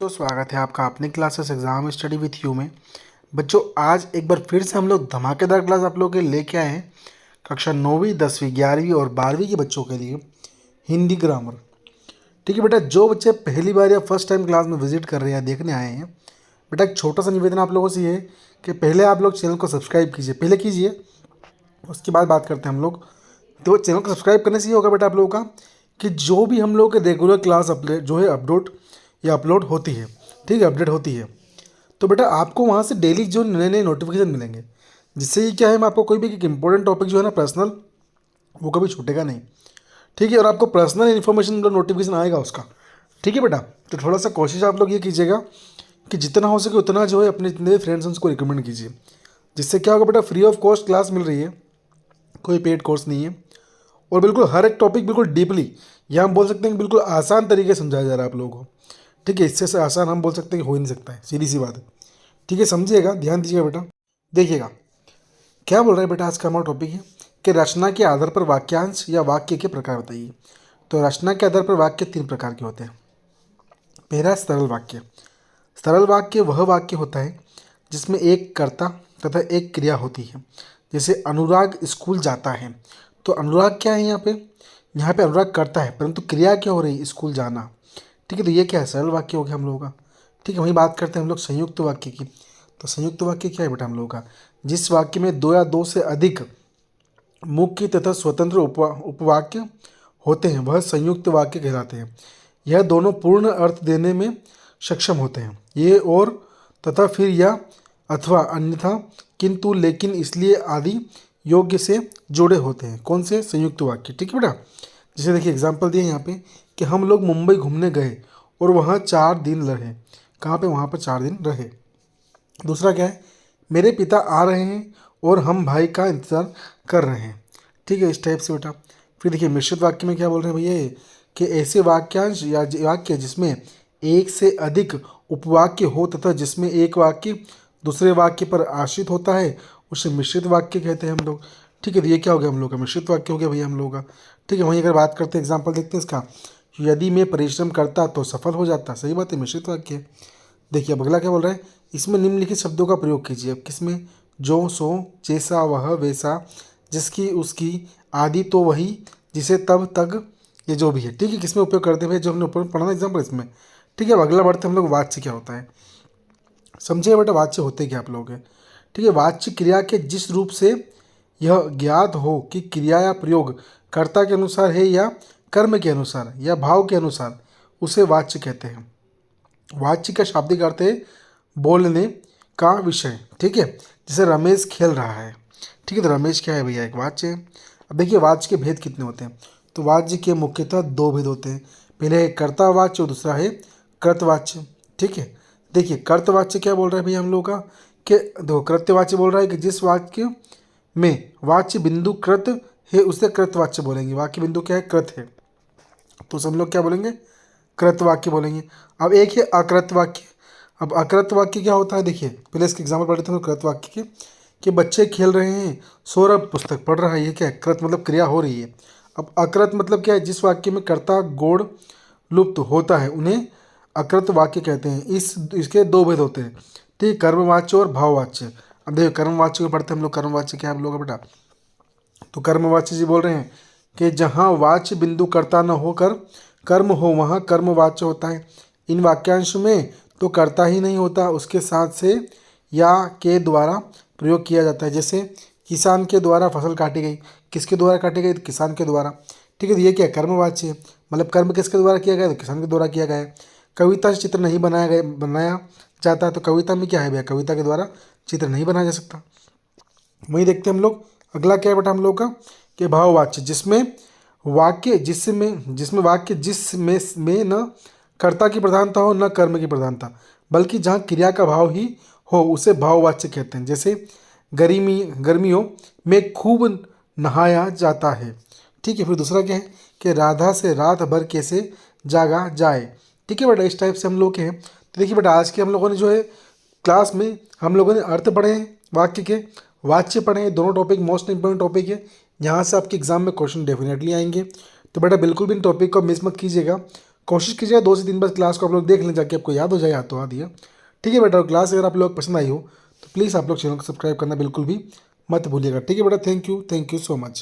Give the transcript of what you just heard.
तो स्वागत है आपका अपनी classes exam study with you में। बच्चों आज एक बार फिर से हम लोग धमाकेदार क्लास आप लोगों के लिए लेके आए हैं कक्षा 9वीं 10वीं 11वीं और 12वीं के बच्चों के लिए हिंदी ग्रामर। ठीक है बेटा, जो बच्चे पहली बार या फर्स्ट टाइम क्लास में विजिट कर रहे हैं या देखने आए हैं, बेटा एक छोटा सा निवेदन आप लोगों से ये है कि पहले आप लोग चैनल को सब्सक्राइब कीजिए, पहले कीजिए, उसके बाद बात करते हैं हम लोग। तो चैनल को सब्सक्राइब करने से ये होगा बेटा आप लोगों का कि जो भी हम लोग के रेगुलर क्लास अपडेट जो है अपलोड या अपलोड होती है, ठीक है, अपडेट होती है, तो बेटा आपको वहाँ से डेली जो नए नए नोटिफिकेशन मिलेंगे, जिससे ये क्या है, मैं आपको कोई भी एक इंपॉर्टेंट टॉपिक जो है ना पर्सनल, वो कभी छूटेगा नहीं। ठीक है, और आपको पर्सनल इन्फॉर्मेशन मतलब नोटिफिकेशन आएगा उसका। ठीक है बेटा, तो थोड़ा सा कोशिश आप लोग ये कीजिएगा कि जितना हो सके उतना जो है अपने जितने फ्रेंड्स हैं उसको रिकमेंड कीजिए, जिससे क्या होगा बेटा, फ्री ऑफ कॉस्ट क्लास मिल रही है, कोई पेड कोर्स नहीं है, और बिल्कुल हर एक टॉपिक बिल्कुल डीपली, या हम बोल सकते हैं कि बिल्कुल आसान तरीके से समझाया जा रहा है आप लोगों को। ठीक है, इससे से आसान हम बोल सकते हैं कि हो ही नहीं सकता है, सीधी सी बात है। ठीक है, समझिएगा, ध्यान दीजिएगा बेटा। देखिएगा क्या बोल रहा है बेटा, आज का हमारा टॉपिक है कि रचना के आधार पर वाक्यांश या वाक्य के प्रकार बताइए। तो रचना के आधार पर वाक्य 3 प्रकार के होते हैं। पहला सरल वाक्य। सरल वाक्य वह वाक्य होता है जिसमें एक कर्ता तथा एक क्रिया होती है। जैसे अनुराग स्कूल जाता है, तो अनुराग क्या है यहाँ पे, अनुराग करता है, परंतु क्रिया क्या हो रही है, स्कूल जाना। ठीक है, तो ये क्या है, सरल वाक्य हो गया हम लोगों का। ठीक है, वहीं बात करते हैं हम लोग संयुक्त वाक्य की। तो संयुक्त वाक्य क्या है बेटा हम लोगों का, जिस वाक्य में दो या दो से अधिक मुख्य तथा स्वतंत्र उपवाक्य होते हैं वह संयुक्त वाक्य कहलाते हैं। यह दोनों पूर्ण अर्थ देने में सक्षम होते हैं। ये और तथा फिर या अथवा अन्यथा किंतु लेकिन इसलिए आदि योग्य से जुड़े होते हैं। कौन से, संयुक्त वाक्य। ठीक है बेटा, जैसे देखिए एग्जाम्पल दिए यहाँ पे कि हम लोग मुंबई घूमने गए और वहाँ 4 दिन रहे। कहाँ पे, वहाँ पर 4 दिन रहे। दूसरा क्या है, मेरे पिता आ रहे हैं और हम भाई का इंतज़ार कर रहे हैं। ठीक है, इस टाइप से बेटा। फिर देखिए मिश्रित वाक्य में क्या बोल रहे हैं भैया ये, कि ऐसे वाक्यांश या वाक्य जिसमें एक से अधिक उपवाक्य हो तथा जिसमें एक वाक्य दूसरे वाक्य पर आश्रित होता है उसे मिश्रित वाक्य कहते हैं हम लोग। ठीक है, तो ये क्या हो गया हम लोग का, मिश्रित वाक्य हो गया भैया हम लोग का। ठीक है, वहीं अगर बात करते हैं एग्जाम्पल देखते हैं इसका, यदि मैं परिश्रम करता तो सफल हो जाता। सही बात है, मिश्रित वाक्य है। देखिए अब अगला क्या बोल रहा है, इसमें निम्नलिखित शब्दों का प्रयोग कीजिए। अब किसमें, जो सो जैसा वह वैसा जिसकी उसकी आदि तो वही जिसे तब तक, ये जो भी है। ठीक है, किसमें उपयोग करते हैं, जो हमने ऊपर पढ़ा ना एग्जाम्पल इसमें। ठीक है, अब अगला बढ़ते हैं हम लोग, वाच्य क्या होता है। समझिए बेटा वाच्य होते क्या आप लोग हैं। ठीक है, वाच्य क्रिया के जिस रूप से यह ज्ञात हो कि क्रिया या प्रयोग कर्ता के अनुसार है या कर्म के अनुसार या भाव के अनुसार, उसे वाच्य कहते हैं। वाच्य का शाब्दिक अर्थ है बोलने का विषय। ठीक है, जैसे रमेश खेल रहा है। ठीक है, तो रमेश क्या है भैया, एक वाच्य है। अब देखिए वाच्य के भेद कितने होते हैं। तो वाच्य के मुख्यतः 2 भेद होते हैं। पहले है कर्तावाच्य और दूसरा है कृतवाच्य। ठीक है, देखिए कर्तवाच्य क्या बोल रहा है भैया हम लोग का, कि देखो कृत्यवाच्य बोल रहा है कि जिस वाक्य में वाच्य बिंदु कृत है उसे कृतवाच्य बोलेंगे। वाक्य बिंदु क्या है, कृत है, तो सब लोग क्या बोलेंगे, कृत वाक्य बोलेंगे। अब एक है अकृत वाक्य। अब अकृत वाक्य क्या होता है, देखिए पहले इसके एग्जाम्पल पढ़ लेते हैं कृत वाक्य के, कि बच्चे खेल रहे हैं, सौरभ पुस्तक पढ़ रहा है। ये क्या है, कृत मतलब क्रिया हो रही है। अब अकृत मतलब क्या है, जिस वाक्य में कर्ता गौड़ लुप्त होता है उन्हें अकृत वाक्य कहते हैं। इसके 2 भेद होते हैं। ठीक, कर्मवाच्य और भाववाच्य। अब देखो कर्मवाच्य को पढ़ते हैं हम लोग। कर्मवाच्य क्या है हम लोग का बेटा, तो कर्मवाच्य जी बोल रहे हैं कि जहाँ वाच्य बिंदु कर्ता न होकर कर्म हो वहाँ कर्मवाच्य होता है। इन वाक्यांश में तो कर्ता ही नहीं होता, उसके साथ से या के द्वारा प्रयोग किया जाता है। जैसे किसान के द्वारा फसल काटी गई, किसके द्वारा काटी गई, तो किसान के द्वारा। ठीक है, तो ये क्या है, कर्मवाच्य है, मतलब कर्म किसके द्वारा किया गया, तो किसान के द्वारा किया गया है। कविता से चित्र नहीं बनाया जाता है, तो कविता में क्या है भैया, कविता के द्वारा चित्र नहीं बनाया जा सकता। वही देखते हैं हम लोग, अगला क्या है बेटा हम लोग का, कि भाववाच्य, जिसमें वाक्य जिसमें न कर्ता की प्रधानता हो न कर्म की प्रधानता, बल्कि जहाँ क्रिया का भाव ही हो उसे भाववाच्य कहते हैं। जैसे गर्मियों में खूब नहाया जाता है। ठीक है, फिर दूसरा क्या है, कि राधा से रात भर कैसे जागा जाए। ठीक है बेटा, इस टाइप से हम लोग के हैं। तो देखिए बेटा आज के हम लोगों ने जो है क्लास में हम लोगों ने अर्थ पढ़े हैं वाक्य के, वाच्य पढ़े हैं। दोनों टॉपिक मोस्ट इंपॉर्टेंट टॉपिक है, यहाँ से आपके एग्जाम में क्वेश्चन डेफिनेटली आएंगे। तो बेटा बिल्कुल भी इन टॉपिक को मिस मत कीजिएगा। कोशिश कीजिए 2 से 3 बार क्लास को आप लोग देख लें, जाके आपको याद हो जाए, याद तो आ दिया। ठीक है बेटा, और क्लास अगर आप लोग पसंद आई हो तो प्लीज़ आप लोग चैनल को सब्सक्राइब करना बिल्कुल भी मत भूलिएगा। ठीक है बेटा, थैंक यू सो मच।